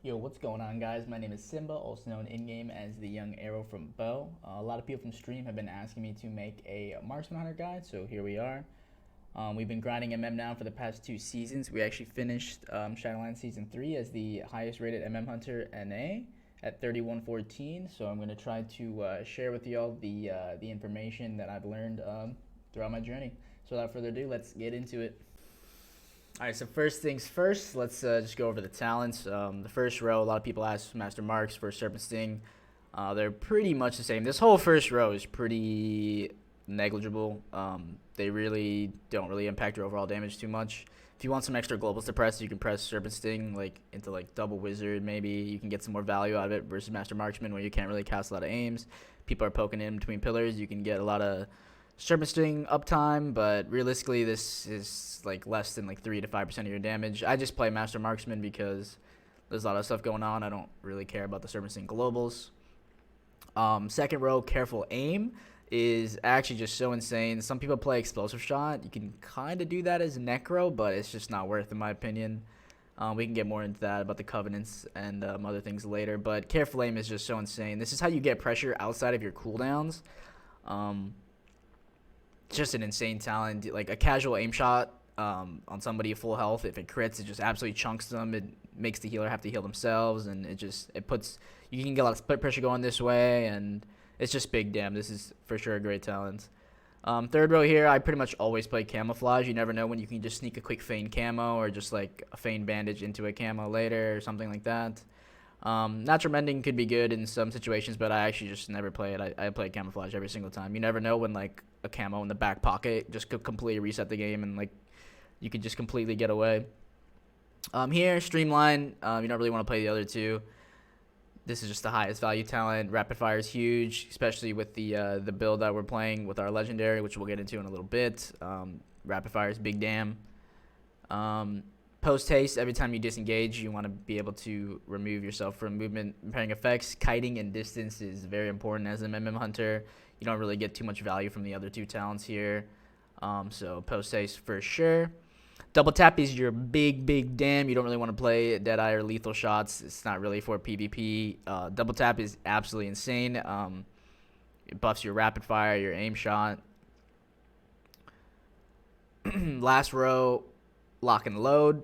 Yo, what's going on, guys? My name is Simba, also known in-game as the Young Arrow from Bow. A lot of people from stream have been asking me to make a Marksman Hunter guide, so here we are. We've been grinding now for the past 2 seasons. We actually finished Shadowlands Season 3 as the highest rated Hunter NA at 3114, so I'm going to try to share with y'all the information that I've learned throughout my journey. So without further ado, let's get into it. All right, so first things first, let's just go over the talents. The first row, a lot of people ask Master Marks for Serpent Sting. They're pretty much the same. This whole first row is pretty negligible. They really don't really impact your overall damage too much. If you want some extra globals to press, you can press Serpent Sting into double wizard. Maybe you can get some more value out of it versus Master Marksman, where you can't really cast a lot of aims. People are poking in between pillars. You can get a lot of Serpent Sting uptime, but realistically this is less than 3 to 5% of your damage. I just play Master Marksman because there's a lot of stuff going on. I don't really care about the Serpent Sting globals. Second row, Careful Aim is actually just so insane. Some people play Explosive Shot. You can kind of do that as Necro, but it's just not worth it in my opinion. We can get more into that about the Covenants and other things later, but Careful Aim is just so insane. This is how you get pressure outside of your cooldowns. Just an insane talent. Like a casual aim shot on somebody full health, if it crits, it just absolutely chunks them. It makes the healer have to heal themselves, and it puts, you can get a lot of split pressure going this way, and it's just big damn. This is for sure a great talent. Third row here, I pretty much always play Camouflage. You never know when you can just sneak a quick feign camo or just a feign bandage into a camo later or something like that. Natural Mending could be good in some situations, but I actually just never play it. I play Camouflage every single time. You never know when a camo in the back pocket just could completely reset the game, and you could just completely get away. Here, Streamline, you don't really want to play the other two. This is just the highest value talent. Rapid Fire is huge, especially with the build that we're playing with our Legendary, which we'll get into in a little bit. Rapid Fire is big damn. Post haste, every time you disengage, you want to be able to remove yourself from movement impairing effects. Kiting and distance is very important as an Hunter. You don't really get too much value from the other two talents here. So post haste for sure. Double tap is your big damn. You don't really want to play Deadeye or lethal shots. It's not really for PvP. Double tap is absolutely insane. It buffs your rapid fire, your aim shot. Last row, Lock and Load.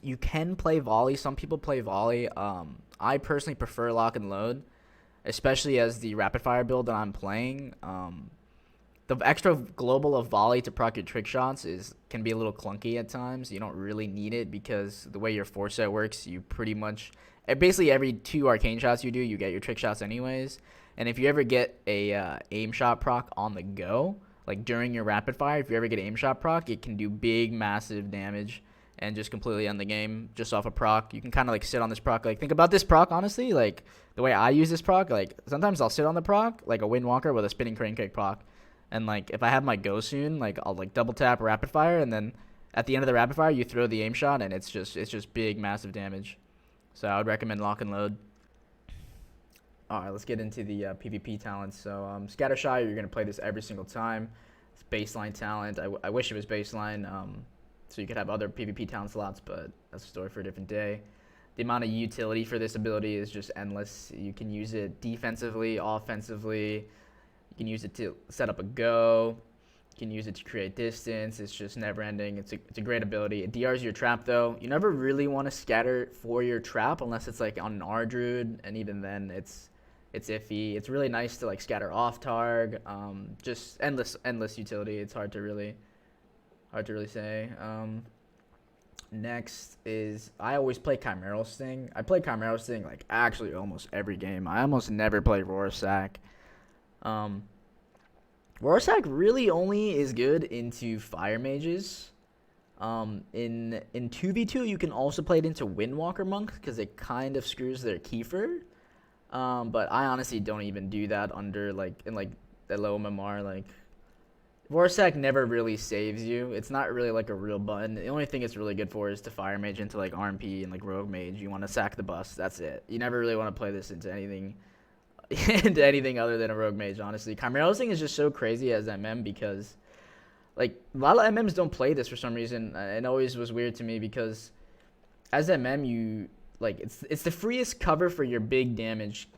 You can play volley. Some people play volley. I personally prefer Lock and Load, especially as the rapid fire build that I'm playing. The extra global of volley to proc your trick shots can be a little clunky at times. You don't really need it because the way your foresight works, you pretty much basically every 2 arcane shots you do, you get your trick shots anyways. And if you ever get a aim shot proc on the go, during your rapid fire, if you ever get aim shot proc, it can do big massive damage and just completely end the game just off a proc. You can kind of sit on this proc. Think about this proc, honestly. The way I use this proc, sometimes I'll sit on the proc like a Windwalker with a spinning crane kick proc. And if I have my go soon, I'll double tap rapid fire, and then at the end of the rapid fire you throw the aim shot, and it's just big massive damage. So I would recommend Lock and Load. Alright, let's get into the PvP talents. So Scattershot, you're gonna play this every single time. It's baseline talent. I wish it was baseline, so you could have other PvP talent slots, but that's a story for a different day. The amount of utility for this ability is just endless. You can use it defensively, offensively. You can use it to set up a go. You can use it to create distance. It's just never ending. It's a great ability. It DRs your trap though. You never really want to scatter for your trap unless it's on an R druid, and even then it's iffy. It's really nice to scatter off targ. Just endless utility. It's hard to really say. Next is, I always play Chimeral Sting. I play Chimeral Sting actually almost every game. I almost never play Rorschach. Rorschach really only is good into fire mages. In 2v2 you can also play it into Windwalker monks because it kind of screws their Kiefer. But I honestly don't even do that under in the low MMR. Rorschach never really saves you. It's not really a real button. The only thing it's really good for is to fire mage into RMP and rogue mage. You want to sack the bus. That's it. You never really want to play this into anything into anything other than a rogue mage, honestly. Chimeral Sting is just so crazy as MM because a lot of MMs don't play this for some reason. It always was weird to me because as MM like it's the freest cover for your big damage.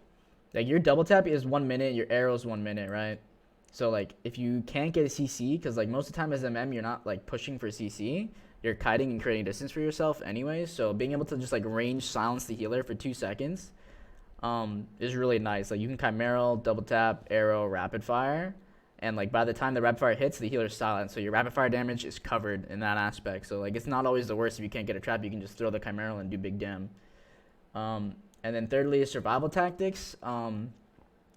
Like your double tap is 1 minute, your arrow is 1 minute, right? So like if you can't get a CC, because like most of the time as MM you're not like pushing for CC, you're kiting and creating distance for yourself anyway. So being able to just like range silence the healer for 2 seconds, is really nice. Like you can chimeral, double tap, arrow, rapid fire, and like by the time the rapid fire hits, the healer's silent. So your rapid fire damage is covered in that aspect. So like it's not always the worst if you can't get a trap. You can just throw the chimeral and do big dam. And then thirdly is survival tactics.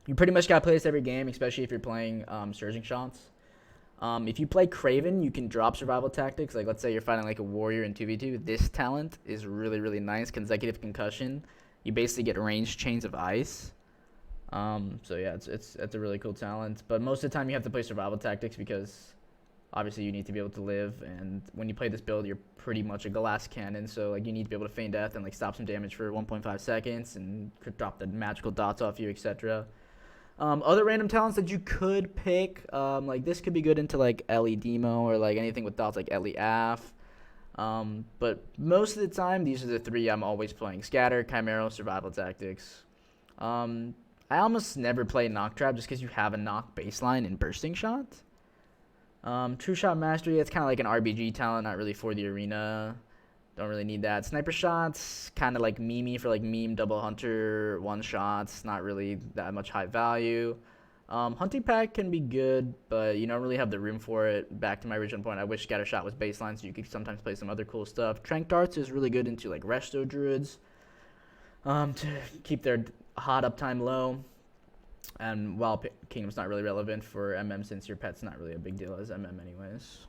You pretty much got to play this every game, especially if you're playing surging shots. If you play Craven, you can drop survival tactics. Like let's say you're fighting like a warrior in 2v2. This talent is really, really nice. Consecutive concussion. You basically get ranged chains of ice. So yeah, it's a really cool talent. But most of the time you have to play survival tactics because obviously you need to be able to live. And when you play this build, you're pretty much a glass cannon. So like you need to be able to feign death and like stop some damage for 1.5 seconds and drop the magical dots off you, etc. Other random talents that you could pick, like this could be good into like Ellie Demo or like anything with dots like Ellie Af. But most of the time, these are the three I'm always playing: Scatter, Chimera, Survival Tactics. I almost never play Knock Trap just because you have a knock baseline in Bursting Shot. True Shot Mastery, it's kind of like an RBG talent, not really for the arena. Don't really need that. Sniper Shots, kind of like meme for like meme double hunter one shots, not really that much high value. Hunting Pack can be good, but you don't really have the room for it. Back to my original point, I wish Scatter Shot was baseline so you could sometimes play some other cool stuff. Trank Darts is really good into like Resto Druids, to keep their hot uptime low. And while Kingdom's not really relevant for MM since your pet's not really a big deal as MM anyways.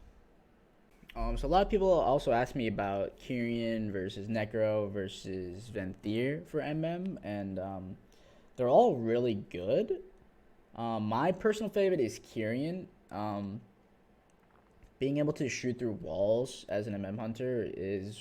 So a lot of people also ask me about Kyrian versus Necro versus Venthyr for MM, and they're all really good. My personal favorite is Kyrian. Being able to shoot through walls as an MM hunter is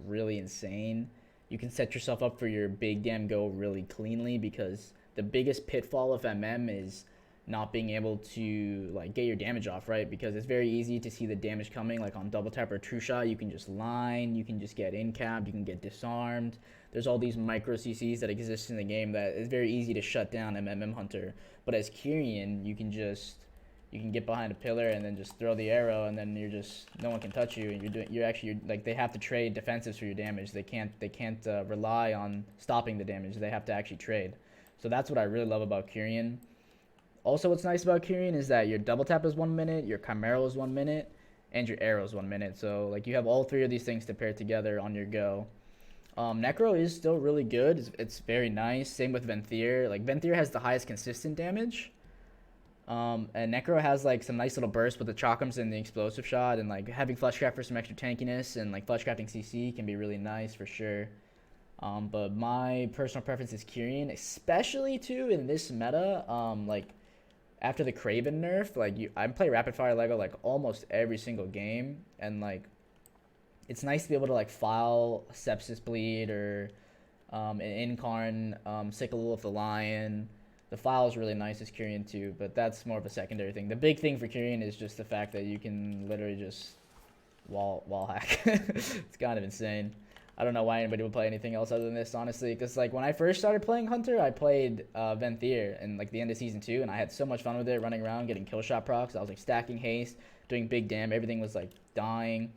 really insane. You can set yourself up for your big damn go really cleanly because the biggest pitfall of MM is not being able to like get your damage off, right? Because it's very easy to see the damage coming. Like on double tap or true shot, you can just line, you can just get in capped, you can get disarmed. There's all these micro CCs that exist in the game that is very easy to shut down an MM hunter. But as Kyrian, you can get behind a pillar and then just throw the arrow, and then no one can touch you, and you're like they have to trade defensives for your damage. They can't rely on stopping the damage. They have to actually trade. So that's what I really love about Kyrian. Also, what's nice about Kyrian is that your double tap is 1 minute, your chimeral is 1 minute, and your arrow is 1 minute. So like you have all three of these things to pair together on your go. Necro is still really good. It's very nice. Same with Venthyr. Like Venthyr has the highest consistent damage. And Necro has like some nice little bursts with the chakrams and the explosive shot, and like having Fleshcraft for some extra tankiness, and like Fleshcrafting CC can be really nice for sure. But my personal preference is Kyrian, especially too in this meta. Like after the Craven nerf, like I play Rapid Fire Lego like almost every single game, and like it's nice to be able to like file Sepsis Bleed or an Incarn, Sickle of the Lion. The file is really nice as Kyrian too, but that's more of a secondary thing. The big thing for Kyrian is just the fact that you can literally just wall hack. It's kind of insane. I don't know why anybody would play anything else other than this, honestly. Because like when I first started playing Hunter, I played Venthyr in like the end of season 2, and I had so much fun with it, running around, getting kill shot procs. I was like stacking haste, doing big dam. Everything was like dying.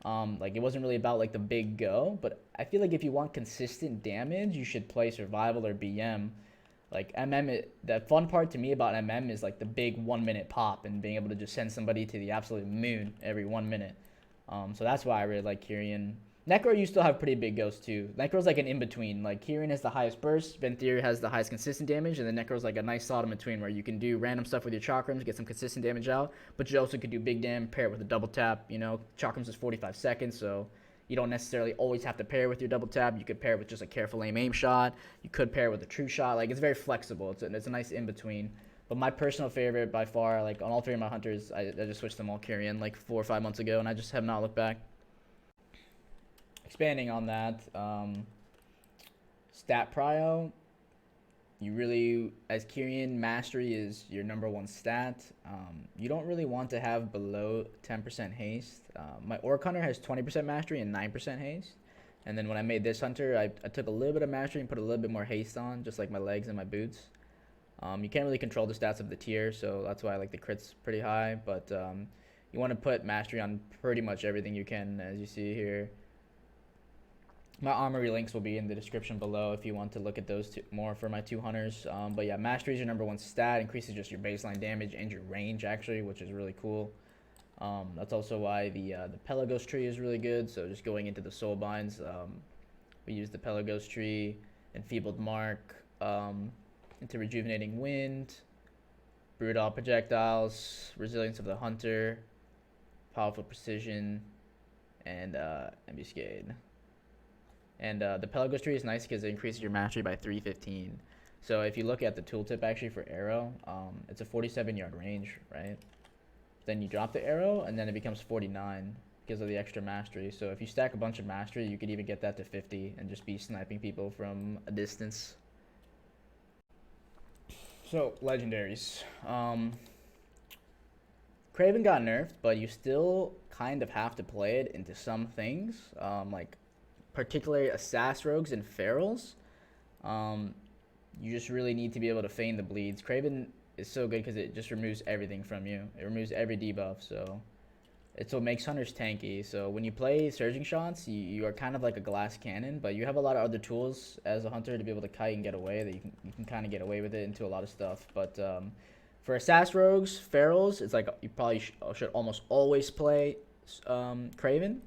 Like it wasn't really about like the big go, but I feel like if you want consistent damage, you should play survival or BM. Like the fun part to me about MM is like the big 1 minute pop and being able to just send somebody to the absolute moon every 1 minute. So that's why I really like Kyrian. Necro, you still have pretty big ghosts too. Necro's like an in-between. Like Kyrian has the highest burst, Venthyr has the highest consistent damage, and then Necro's like a nice solid in between where you can do random stuff with your chakrams, get some consistent damage out, but you also could do big dam, pair it with a double tap. You know, chakrams is 45 seconds, so you don't necessarily always have to pair with your double tap. You could pair it with just a careful aim shot. You could pair it with a true shot. Like it's very flexible. It's a nice in-between. But my personal favorite by far, like on all three of my hunters, I just switched them all Kyrian like 4 or 5 months ago, and I just have not looked back. Expanding on that, stat prio, you really, as Kyrian, mastery is your #1 stat. You don't really want to have below 10% haste. My Orc Hunter has 20% mastery and 9% haste. And then when I made this hunter, I took a little bit of mastery and put a little bit more haste on, just like my legs and my boots. You can't really control the stats of the tier, so that's why I like the crits pretty high. But you want to put mastery on pretty much everything you can, as you see here. My armory links will be in the description below if you want to look at those more for my 2 hunters. But yeah, mastery is your #1 stat, increases just your baseline damage and your range actually, which is really cool. That's also why the Pelagos tree is really good. So just going into the soul binds, we use the Pelagos tree, enfeebled mark, into rejuvenating wind, brutal projectiles, resilience of the hunter, powerful precision, and ambuscade. And the Pelagos tree is nice because it increases your mastery by 315. So if you look at the tooltip actually for arrow, it's a 47-yard range, right? Then you drop the arrow, and then it becomes 49 because of the extra mastery. So if you stack a bunch of mastery, you could even get that to 50 and just be sniping people from a distance. So, Legendaries. Kraven got nerfed, but you still kind of have to play it into some things. Like particularly Assassin Rogues and Ferals. You just really need to be able to feign the bleeds. Kraven is so good because it just removes everything from you. It removes every debuff, so it's what makes hunters tanky. So when you play surging shots, you are kind of like a glass cannon, but you have a lot of other tools as a hunter to be able to kite and get away. That you can kind of get away with it into a lot of stuff. But for Assassin Rogues, Ferals, it's like you probably should almost always play Kraven.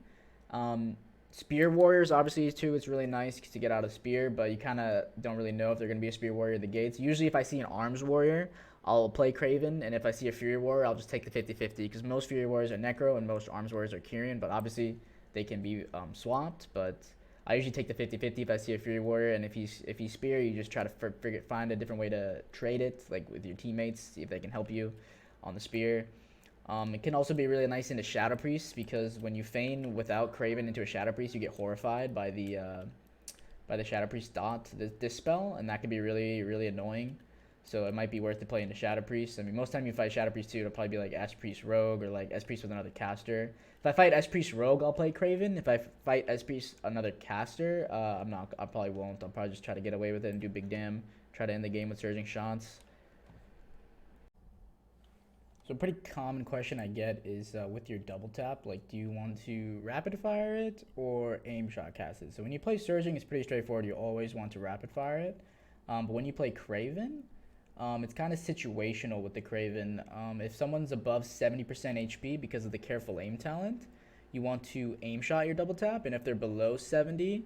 Spear Warriors, obviously, too, it's really nice to get out of Spear, but you kind of don't really know if they're going to be a Spear Warrior at the gates. Usually, if I see an Arms Warrior, I'll play Kraven, and if I see a Fury Warrior, I'll just take the 50-50, because most Fury Warriors are Necro, and most Arms Warriors are Kyrian, but obviously, they can be swapped, but I usually take the 50-50 if I see a Fury Warrior, and if he's Spear, you just try to find a different way to trade it, like with your teammates, see if they can help you on the Spear. It can also be really nice into Shadow Priest because when you feign without Kraven into a Shadow Priest, you get horrified by the Shadow Priest dot, this spell, and that can be really, really annoying. So it might be worth to play into Shadow Priest. I mean, most time you fight Shadow Priest too, it'll probably be like S Priest Rogue or like S Priest with another caster. If I fight S Priest Rogue, I'll play Kraven. If I fight S Priest another caster, I probably won't. I'll probably just try to get away with it and do big damn. Try to end the game with surging shots. So a pretty common question I get is with your double tap, like do you want to rapid fire it or aim shot cast it? So when you play surging, it's pretty straightforward. You always want to rapid fire it. But when you play Kraven, it's kind of situational with the Kraven. If someone's above 70% HP because of the careful aim talent, you want to aim shot your double tap, and if they're below 70,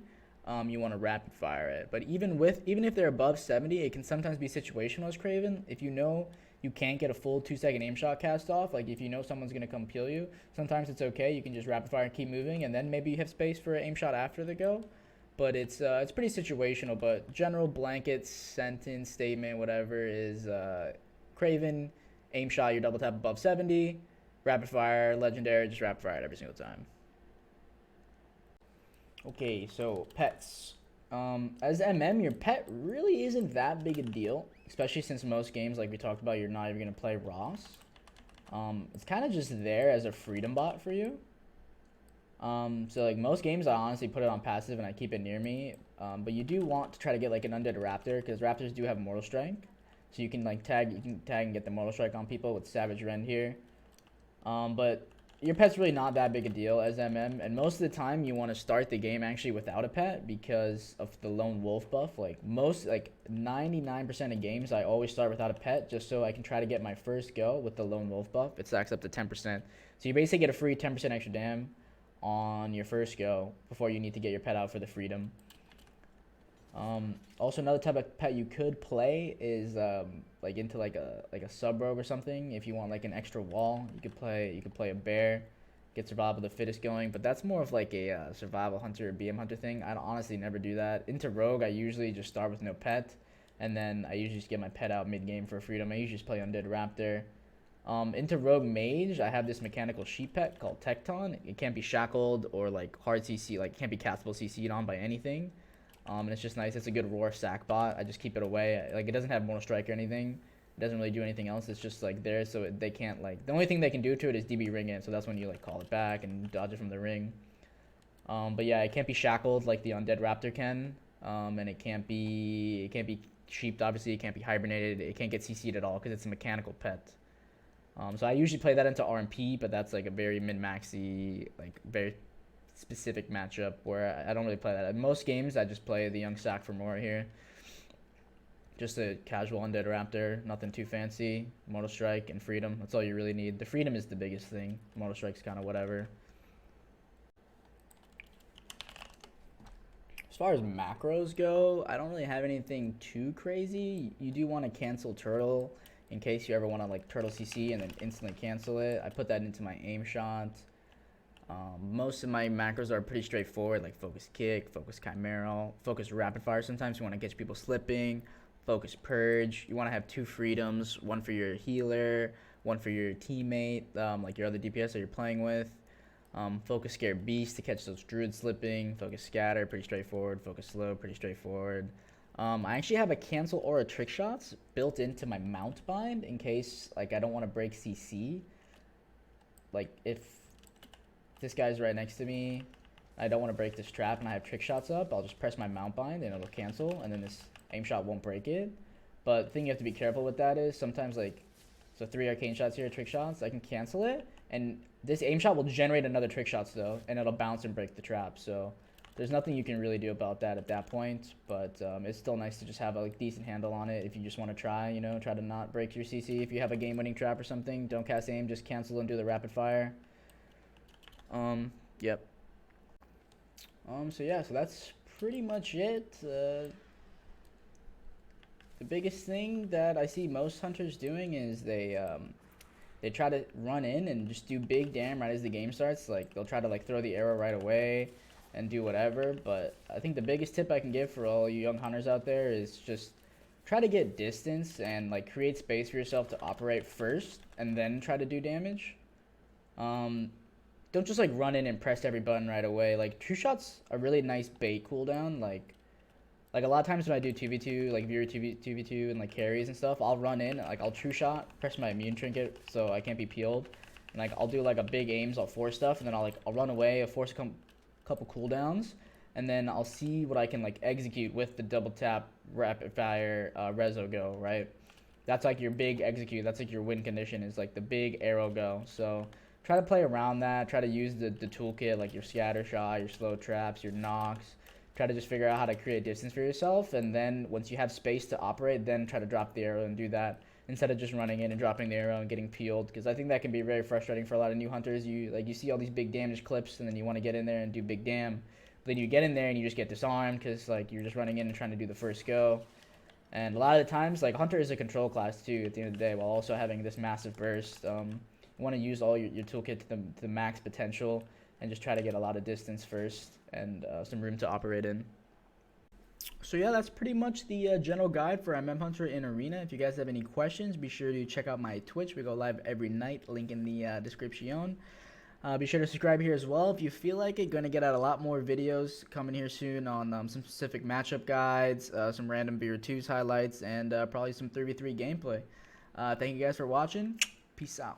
you want to rapid fire it. But even if they're above 70, it can sometimes be situational as Kraven. If you know you can't get a full 2-second aim shot cast off, like if you know someone's going to come kill you, sometimes it's okay. You can just rapid fire and keep moving, and then maybe you have space for an aim shot after the go. But it's pretty situational. But general blanket sentence statement, whatever, is Kraven, aim shot your double tap above 70, rapid fire, legendary, just rapid fire it every single time. Okay, so pets. As MM, your pet really isn't that big a deal, especially since most games, like we talked about, you're not even going to play Ross. It's kind of just there as a freedom bot for you. So like most games, I honestly put it on passive and I keep it near me. But you do want to try to get like an undead raptor, because raptors do have mortal strike. So you can like tag and get the mortal strike on people with Savage Rend here. But your pet's really not that big a deal as MM, and most of the time you want to start the game actually without a pet because of the lone wolf buff. Like 99% of games, I always start without a pet just so I can try to get my first go with the lone wolf buff. It stacks up to 10%. So you basically get a free 10% extra dam on your first go before you need to get your pet out for the freedom. Also another type of pet you could play is like into like a sub rogue or something. If you want like an extra wall, you could play a bear, get survival of the fittest going, but that's more of like a survival hunter or BM hunter thing. I honestly never do that. Into rogue, I usually just start with no pet, and then I usually just get my pet out mid game for freedom. I usually just play undead raptor. Into rogue mage, I have this mechanical sheep pet called Tecton. It can't be shackled or like hard CC, like it can't be castable CC'd on by anything. And it's just nice. It's a good roar sack bot. I just keep it away. Like it doesn't have mortal strike or anything. It doesn't really do anything else. It's just like there, so they can't like. The only thing they can do to it is DB ring it. So that's when you like call it back and dodge it from the ring. But yeah, it can't be shackled like the undead raptor can. And it can't be sheeped. Obviously, it can't be hibernated. It can't get CC'd at all because it's a mechanical pet. So I usually play that into RMP, but that's like a very min-maxy, like very specific matchup where I don't really play that. In most games, I just play the young sack for more here. Just a casual undead raptor, nothing too fancy. Mortal Strike and freedom. That's all you really need. The freedom is the biggest thing. Mortal Strike's kind of whatever. As far as macros go, I don't really have anything too crazy. You do want to cancel turtle in case you ever want to like turtle CC and then instantly cancel it. I put that into my aim shot. Most of my macros are pretty straightforward, like focus kick, focus chimeral, focus rapid fire. Sometimes you want to catch people slipping. Focus purge. You want to have 2 freedoms, one for your healer, one for your teammate, like your other DPS that you're playing with. Focus scare beast to catch those druids slipping. Focus scatter, pretty straightforward. Focus slow, pretty straightforward. I actually have a cancel aura trick shots built into my mount bind in case like I don't want to break CC. Like if this guy's right next to me, I don't want to break this trap and I have trick shots up, I'll just press my mount bind and it'll cancel, and then this aim shot won't break it. But the thing you have to be careful with that is sometimes like, so 3 arcane shots here, trick shots, I can cancel it, and this aim shot will generate another trick shots though, and it'll bounce and break the trap. So there's nothing you can really do about that at that point, but it's still nice to just have a like, decent handle on it if you just want to try, you know, try to not break your CC. If you have a game-winning trap or something, don't cast aim, just cancel and do the rapid fire. Yep. So yeah, so that's pretty much it. The biggest thing that I see most hunters doing is they try to run in and just do big damn right as the game starts. Like they'll try to like throw the arrow right away and do whatever. But I think the biggest tip I can give for all you young hunters out there is just try to get distance and like create space for yourself to operate first and then try to do damage. Don't just like run in and press every button right away. Like true shots a really nice bait cooldown. Like a lot of times when I do 2v2, like viewer 2v2 and like carries and stuff, I'll run in, like I'll true shot, press my immune trinket so I can't be peeled, and like I'll do like a big aims, I'll force stuff, and then I'll run away, I'll force a couple cooldowns, and then I'll see what I can like execute with the double tap rapid fire rezo go, right? That's like your big execute, that's like your win condition is like the big arrow go. So try to play around that, try to use the toolkit like your scatter shot, your slow traps, your knocks. Try to just figure out how to create distance for yourself, and then once you have space to operate, then try to drop the arrow and do that instead of just running in and dropping the arrow and getting peeled, because I think that can be very frustrating for a lot of new hunters. You see all these big damage clips and then you want to get in there and do big damn, but then you get in there and you just get disarmed because like you're just running in and trying to do the first go. And a lot of the times like hunter is a control class too at the end of the day, while also having this massive burst. You want to use all your toolkit to the max potential and just try to get a lot of distance first and some room to operate in. So yeah, that's pretty much the general guide for MM Hunter in Arena. If you guys have any questions, be sure to check out my Twitch. We go live every night, link in the description. Be sure to subscribe here as well if you feel like it. Going to get out a lot more videos coming here soon on some specific matchup guides, some random Beer 2s highlights, and probably some 3v3 gameplay. Thank you guys for watching. Peace out.